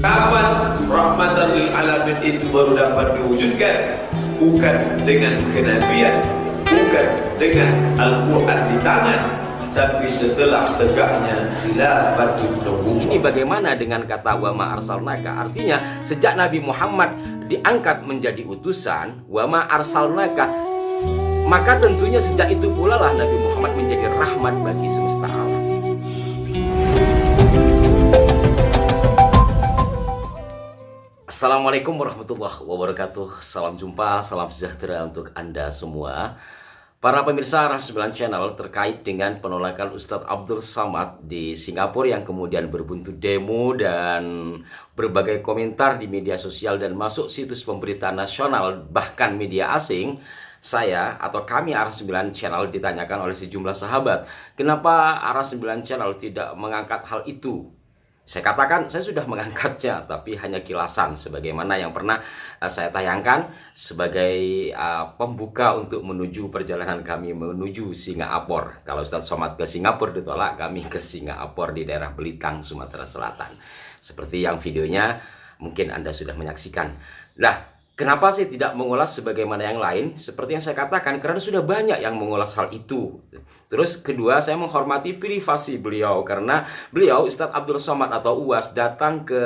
Kapan rahmatan lil alamin itu baru dapat diwujudkan? Bukan dengan kenabian, bukan dengan Al-Quran di tangan, tapi setelah tegaknya khilafatul nubuwwah. Ini bagaimana dengan kata wa ma arsalnaka? Artinya sejak Nabi Muhammad diangkat menjadi utusan, wa ma arsalnaka, maka tentunya sejak itu pula lah Nabi Muhammad menjadi rahmat bagi semesta alam. Assalamualaikum warahmatullahi wabarakatuh. Salam jumpa, salam sejahtera untuk Anda semua para pemirsa Ras 9 Channel terkait dengan penolakan Ustadz Abdul Somad di Singapura yang kemudian berbuntut demo dan berbagai komentar di media sosial dan masuk situs pemberitaan nasional bahkan media asing. Saya atau kami Ras 9 Channel ditanyakan oleh sejumlah sahabat, kenapa Ras 9 Channel tidak mengangkat hal itu? Saya katakan saya sudah mengangkatnya, tapi hanya kilasan sebagaimana yang pernah saya tayangkan sebagai pembuka untuk menuju perjalanan kami menuju Singapura. Kalau Ustadz Somad ke Singapura ditolak, kami ke Singapura di daerah Belitang, Sumatera Selatan. Seperti yang videonya mungkin Anda sudah menyaksikan. Nah, kenapa saya tidak mengulas sebagaimana yang lain? Seperti yang saya katakan, karena sudah banyak yang mengulas hal itu. Terus kedua, saya menghormati privasi beliau karena beliau Ustadz Abdul Somad atau UAS datang ke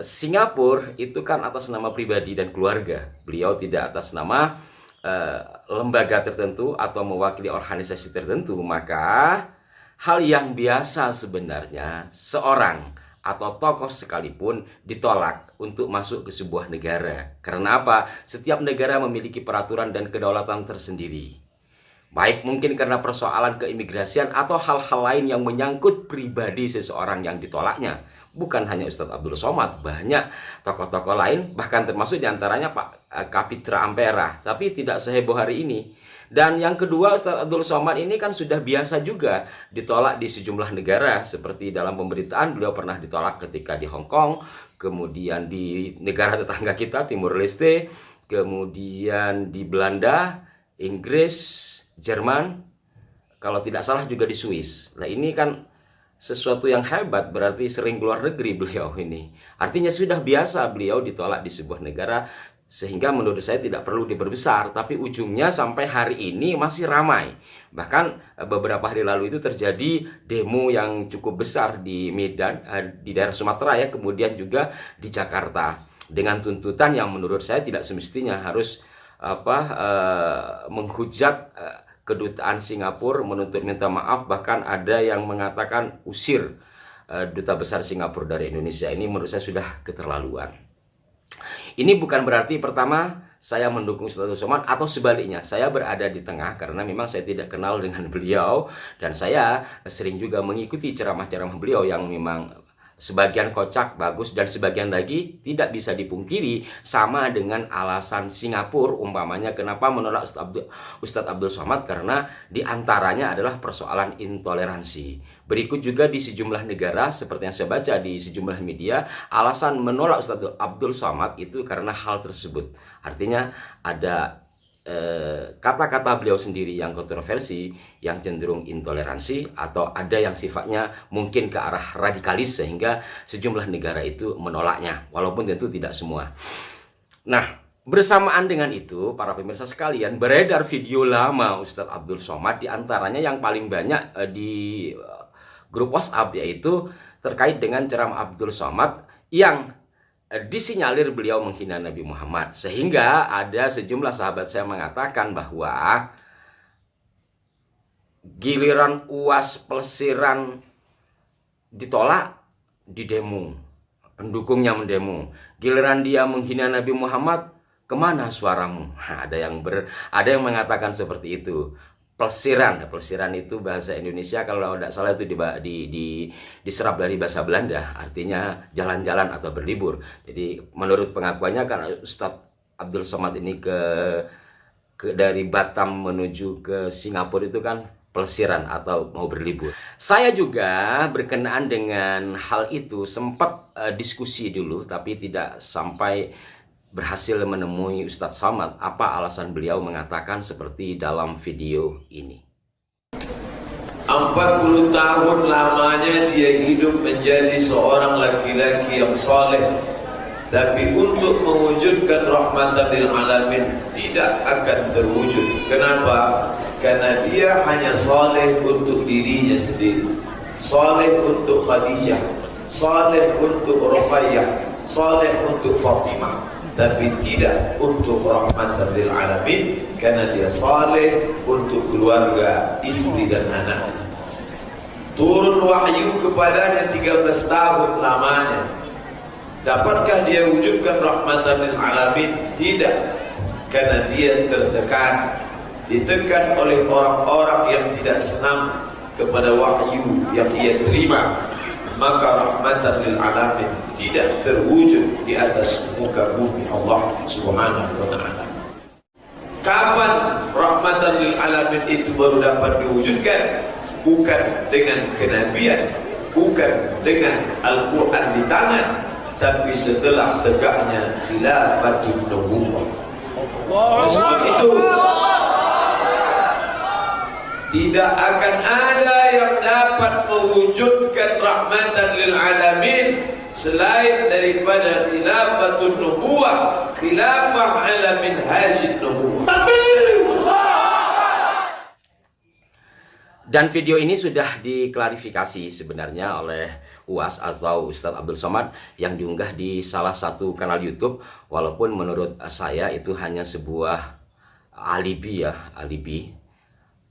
Singapura itu kan atas nama pribadi dan keluarga. Beliau tidak atas nama lembaga tertentu atau mewakili organisasi tertentu. Maka hal yang biasa sebenarnya seorang atau tokoh sekalipun ditolak untuk masuk ke sebuah negara. Karena apa? Setiap negara memiliki peraturan dan kedaulatan tersendiri. Baik mungkin karena persoalan keimigrasian atau hal-hal lain yang menyangkut pribadi seseorang yang ditolaknya. Bukan hanya Ustadz Abdul Somad, banyak tokoh-tokoh lain, bahkan termasuk diantaranya Pak Kapitra Ampera. Tapi tidak seheboh hari ini. Dan yang kedua, Ustadz Abdul Somad ini kan sudah biasa juga ditolak di sejumlah negara. Seperti dalam pemberitaan beliau pernah ditolak ketika di Hong Kong, kemudian di negara tetangga kita Timur Leste, kemudian di Belanda, Inggris, Jerman, kalau tidak salah juga di Swiss. Nah ini kan sesuatu yang hebat, berarti sering keluar negeri beliau ini. Artinya sudah biasa beliau ditolak di sebuah negara, sehingga menurut saya tidak perlu diperbesar. Tapi ujungnya sampai hari ini masih ramai. Bahkan beberapa hari lalu itu terjadi demo yang cukup besar di Medan, di daerah Sumatera ya, kemudian juga di Jakarta. Dengan tuntutan yang menurut saya tidak semestinya harus menghujat kedutaan Singapura, menuntut minta maaf, bahkan ada yang mengatakan usir duta besar Singapura dari Indonesia. Ini menurut saya sudah keterlaluan. Ini bukan berarti pertama saya mendukung Ustadz Abdul Somad atau sebaliknya. Saya berada di tengah karena memang saya tidak kenal dengan beliau dan saya sering juga mengikuti ceramah-ceramah beliau yang memang sebagian kocak, bagus, dan sebagian lagi tidak bisa dipungkiri sama dengan alasan Singapura. Umpamanya kenapa menolak Ustadz Abdul Somad, karena diantaranya adalah persoalan intoleransi. Berikut juga di sejumlah negara, seperti yang saya baca di sejumlah media, alasan menolak Ustadz Abdul Somad itu karena hal tersebut. Artinya ada kata-kata beliau sendiri yang kontroversi, yang cenderung intoleransi, atau ada yang sifatnya mungkin ke arah radikalis sehingga sejumlah negara itu menolaknya, walaupun tentu tidak semua. Nah, bersamaan dengan itu para pemirsa sekalian, beredar video lama Ustadz Abdul Somad, diantaranya yang paling banyak di grup WhatsApp, yaitu terkait dengan ceramah Abdul Somad yang disinyalir beliau menghina Nabi Muhammad. Sehingga ada sejumlah sahabat saya mengatakan bahwa giliran UAS Pelesiran ditolak, di demo, pendukungnya mendemo. Giliran dia menghina Nabi Muhammad, kemana suaramu? Nah, ada yang mengatakan seperti itu. Pelesiran itu bahasa Indonesia, kalau tidak salah itu diserap dari bahasa Belanda, artinya jalan-jalan atau berlibur. Jadi menurut pengakuannya karena Ustadz Abdul Somad ini dari Batam menuju ke Singapura itu kan pelesiran atau mau berlibur. Saya juga berkenaan dengan hal itu sempat diskusi dulu, tapi tidak sampai berhasil menemui Ustadz Somad apa alasan beliau mengatakan seperti dalam video ini. 40 tahun lamanya dia hidup menjadi seorang laki-laki yang soleh, tapi untuk mewujudkan rahmatan lil alamin tidak akan terwujud. Kenapa? Karena dia hanya soleh untuk dirinya sendiri, soleh untuk Khadijah, soleh untuk Ruqayyah, soleh untuk Fatimah, tapi tidak untuk rahmatan lil alamin, karena dia soleh untuk keluarga, istri dan anak. Turun wahyu kepadanya 13 tahun lamanya. Dapatkah dia wujudkan rahmatan lil alamin? Tidak, karena dia tertekan, ditekan oleh orang-orang yang tidak senang kepada wahyu yang dia terima, maka rahmatan lil alamin tidak terwujud di atas muka bumi Allah Subhanahu wa taala. Kapan rahmatan lil alamin itu baru dapat diwujudkan? Bukan dengan kenabian, bukan dengan Al-Quran di tangan, tapi setelah tegaknya khilafatun nubuwah. Sebab itu tidak akan ada yang dapat mewujudkan rahmatan lil alamin selain daripada khilafatun nubuwah, khilafah ala minhajin nubuwah. Dan video ini sudah diklarifikasi sebenarnya oleh UAS atau Ustadz Abdul Somad yang diunggah di salah satu kanal YouTube, walaupun menurut saya itu hanya sebuah alibi ya, alibi.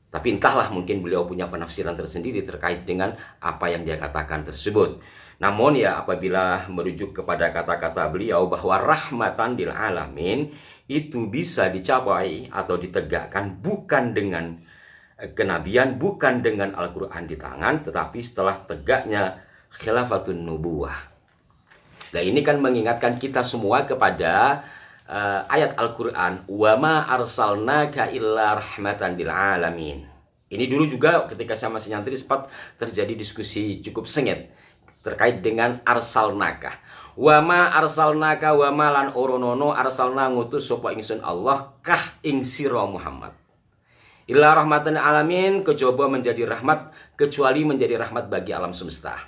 Tapi entahlah, mungkin beliau punya penafsiran tersendiri terkait dengan apa yang dia katakan tersebut. Namun ya, apabila merujuk kepada kata-kata beliau bahwa rahmatan lil alamin itu bisa dicapai atau ditegakkan bukan dengan kenabian, bukan dengan Al-Quran di tangan, tetapi setelah tegaknya khilafatun nubuwah. Nah, ini kan mengingatkan kita semua kepada ayat Al-Quran, wa ma arsalnaka illa rahmatan lil alamin. Ini dulu juga ketika saya masih nyantri sempat terjadi diskusi cukup sengit terkait dengan arsalnaka. Wa ma arsalnaka wa ma lan oronono arsalna ngutus sapa ingsun Allah kah ing sira Muhammad. Illa rahmatan alamin, kecoba menjadi rahmat, kecuali menjadi rahmat bagi alam semesta.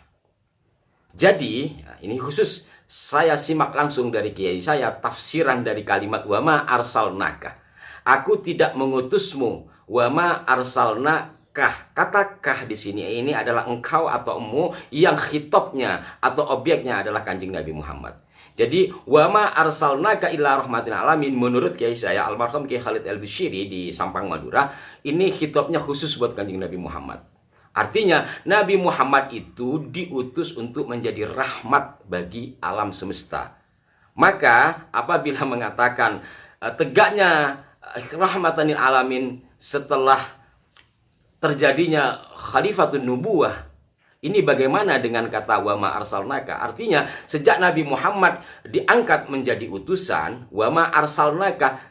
Jadi, ini khusus saya simak langsung dari kiai saya tafsiran dari kalimat wama arsalnaka. Aku tidak mengutusmu. Wama arsalnaka. Kata kah di sini ini adalah engkau atau emu yang khitabnya atau objeknya adalah Kanjeng Nabi Muhammad. Jadi wama arsalnaka illa rahmatin alamin menurut kiai saya almarhum Kiai Khalid Al-Bushiri di Sampang Madura, ini khitabnya khusus buat Kanjeng Nabi Muhammad. Artinya Nabi Muhammad itu diutus untuk menjadi rahmat bagi alam semesta. Maka apabila mengatakan tegaknya rahmatan lil alamin setelah terjadinya khalifatun nubuwah, ini bagaimana dengan kata wama arsalnaka? Artinya sejak Nabi Muhammad diangkat menjadi utusan, wama arsalnaka,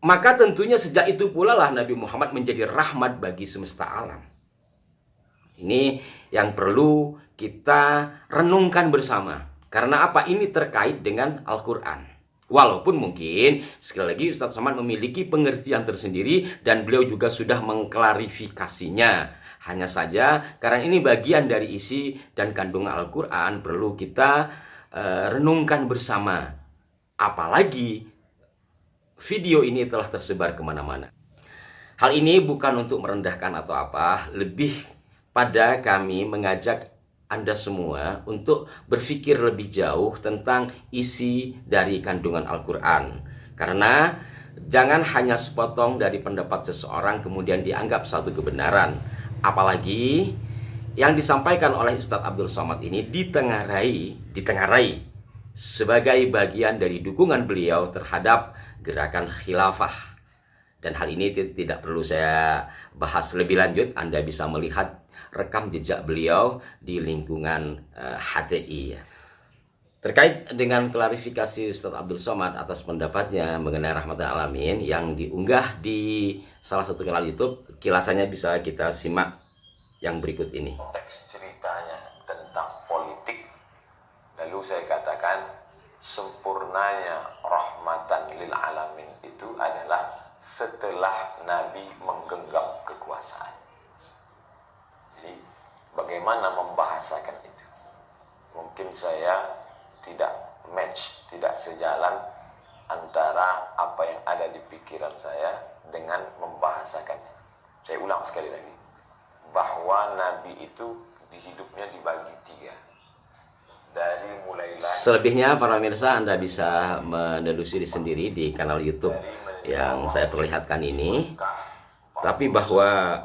maka tentunya sejak itu pula lah Nabi Muhammad menjadi rahmat bagi semesta alam. Ini yang perlu kita renungkan bersama. Karena apa? Ini terkait dengan Al-Quran. Walaupun mungkin sekali lagi Ustadz Somad memiliki pengertian tersendiri dan beliau juga sudah mengklarifikasinya. Hanya saja karena ini bagian dari isi dan kandungan Al-Quran, perlu kita renungkan bersama. Apalagi video ini telah tersebar kemana-mana. Hal ini bukan untuk merendahkan atau apa, lebih pada kami mengajak Anda semua untuk berpikir lebih jauh tentang isi dari kandungan Al-Quran. Karena jangan hanya sepotong dari pendapat seseorang kemudian dianggap satu kebenaran. Apalagi yang disampaikan oleh Ustadz Abdul Somad ini ditengarai sebagai bagian dari dukungan beliau terhadap gerakan khilafah. Dan hal ini tidak perlu saya bahas lebih lanjut. Anda bisa melihat rekam jejak beliau di lingkungan HTI. Terkait dengan klarifikasi Ustadz Abdul Somad atas pendapatnya mengenai rahmatan alamin yang diunggah di salah satu kanal YouTube, kilasannya bisa kita simak yang berikut ini. Konteks ceritanya tentang politik, lalu saya katakan sempurnanya rahmatan lil alamin itu adalah setelah Nabi menggenggam kekuasaan. bagaimana membahasakan itu. Mungkin saya tidak match, tidak sejalan antara apa yang ada di pikiran saya dengan membahasakannya. Saya ulang sekali lagi, bahwa Nabi itu di hidupnya dibagi 3. Dari mulai lahir. Selebihnya para pemirsa Anda bisa menelusuri sendiri di kanal YouTube yang saya perlihatkan ini. Tapi bahwa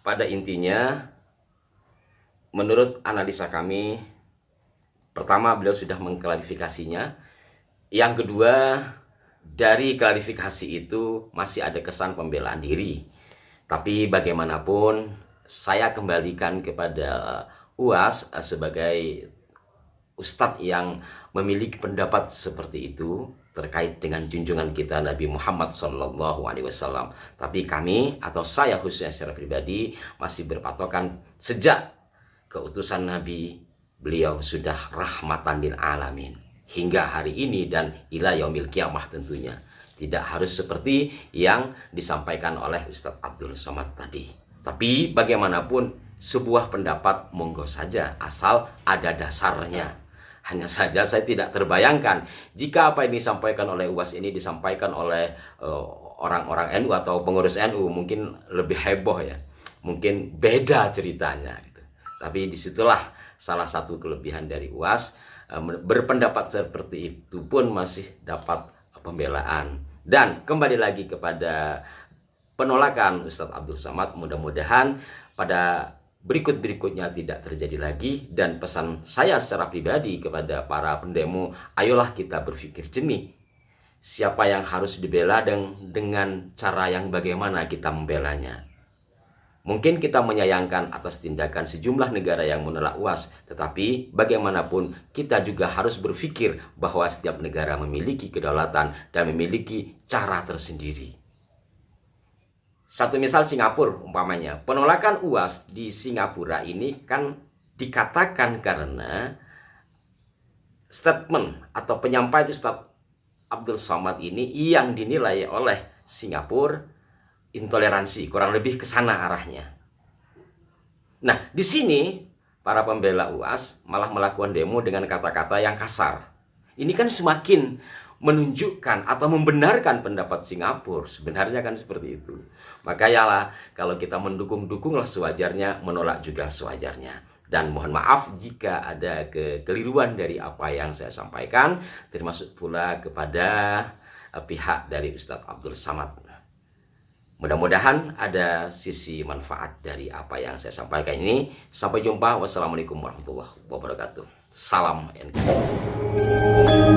pada intinya menurut analisa kami, pertama beliau sudah mengklarifikasinya. Yang kedua, dari klarifikasi itu masih ada kesan pembelaan diri. Tapi bagaimanapun saya kembalikan kepada UAS sebagai ustadz yang memiliki pendapat seperti itu terkait dengan junjungan kita Nabi Muhammad SAW. Tapi kami atau saya khususnya secara pribadi masih berpatokan sejak keutusan Nabi, beliau sudah rahmatan lil alamin hingga hari ini dan ila yaumil kiamah tentunya. Tidak harus seperti yang disampaikan oleh Ustadz Abdul Somad tadi. Tapi bagaimanapun sebuah pendapat monggo saja asal ada dasarnya. Hanya saja saya tidak terbayangkan jika apa yang disampaikan oleh UAS ini disampaikan oleh orang-orang NU atau pengurus NU, mungkin lebih heboh ya. Mungkin beda ceritanya gitu. Tapi disitulah salah satu kelebihan dari UAS, berpendapat seperti itu pun masih dapat pembelaan. Dan kembali lagi kepada penolakan Ustadz Abdul Somad, mudah-mudahan pada berikut-berikutnya tidak terjadi lagi. Dan pesan saya secara pribadi kepada para pendemo, ayolah kita berpikir jernih. Siapa yang harus dibela dan dengan cara yang bagaimana kita membelanya. Mungkin kita menyayangkan atas tindakan sejumlah negara yang menolak UAS, tetapi bagaimanapun kita juga harus berpikir bahwa setiap negara memiliki kedaulatan dan memiliki cara tersendiri. Satu misal Singapura umpamanya, penolakan UAS di Singapura ini kan dikatakan karena statement atau penyampaian Ustadz Abdul Somad ini yang dinilai oleh Singapura intoleransi, kurang lebih ke sana arahnya. Nah, di sini para pembela UAS malah melakukan demo dengan kata-kata yang kasar. Ini kan semakin menunjukkan atau membenarkan pendapat Singapura. Sebenarnya kan seperti itu. Maka yalah, kalau kita mendukung-dukunglah sewajarnya, menolak juga sewajarnya. Dan mohon maaf jika ada kekeliruan dari apa yang saya sampaikan, termasuk pula kepada pihak dari Ustadz Abdul Somad. Mudah-mudahan ada sisi manfaat dari apa yang saya sampaikan ini. Sampai jumpa. Wassalamualaikum warahmatullahi wabarakatuh. Salam NKRI.